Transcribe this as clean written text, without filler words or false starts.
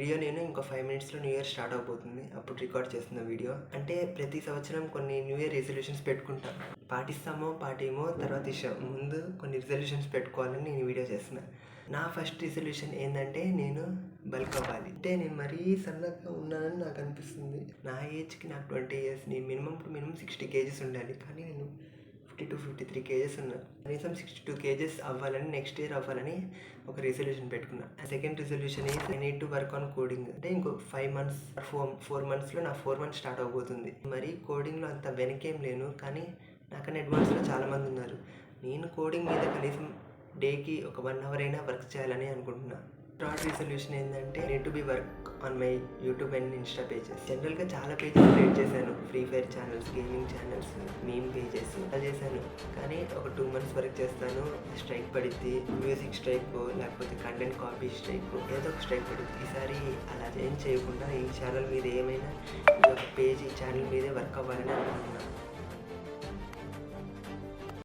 Video నేను ఇంకో 5 మినిట్స్లో న్యూ ఇయర్ స్టార్ట్ అవబోతుంది. అప్పుడు రికార్డ్ చేస్తున్న వీడియో. అంటే ప్రతి సంవత్సరం కొన్ని న్యూ ఇయర్ రిజల్యూషన్స్ పెట్టుకుంటాం. పాటిస్తామో పాటిమో తర్వాత విషయం. ముందు కొన్ని రిజల్యూషన్స్ పెట్టుకోవాలని నేను వీడియో చేస్తున్నా. నా ఫస్ట్ రిజల్యూషన్ ఏంటంటే నేను బల్క్ అవ్వాలి. అంటే నేను మరీ సన్నగా ఉన్నానని నాకు అనిపిస్తుంది. నా ఏజ్కి నాకు 20 ఇయర్స్. నేను మినిమం 60 కేజెస్ ఉండాలి. కానీ నేను 52-53 కేజెస్ ఉన్నా. కనీసం 62 కేజెస్ అవ్వాలని, నెక్స్ట్ ఇయర్ అవ్వాలని ఒక రిజల్యూషన్ పెట్టుకున్నా. Second resolution I need to work on coding. అంటే ఇంకో 5 మంత్స్ 4 మంత్స్లో నా 4 మంత్స్ స్టార్ట్ అవబోతుంది. మరి కోడింగ్లో అంత వెనకేం లేను, కానీ నాకన్నా అడ్వాన్స్లో చాలామంది ఉన్నారు. నేను కోడింగ్ మీద కనీసం డేకి ఒక 1 అవర్ అయినా వర్క్ చేయాలని అనుకుంటున్నా. థర్డ్ రిజల్యూషన్ ఏంటంటే need to be work on my YouTube and Insta pages. జనరల్గా చాలా పేజెస్ క్రియేట్ చేశాను. Free fire channels, gaming channels, meme pages అలా చేశాను. కానీ ఒక 2 మంత్స్ వర్క్ చేస్తాను, స్ట్రైక్ పడిద్ది. మ్యూజిక్ స్ట్రైక్ లేకపోతే కంటెంట్ కాపీ స్ట్రైక్, ఏదో ఒక స్ట్రైక్ పడిద్ది. ఈసారి అలా ఏం చేయకుండా ఈ ఛానల్ మీద ఏమైనా ఒక పేజ్ ఈ ఛానల్ మీదే వర్క్ అవ్వాలని అనుకుంటున్నాను.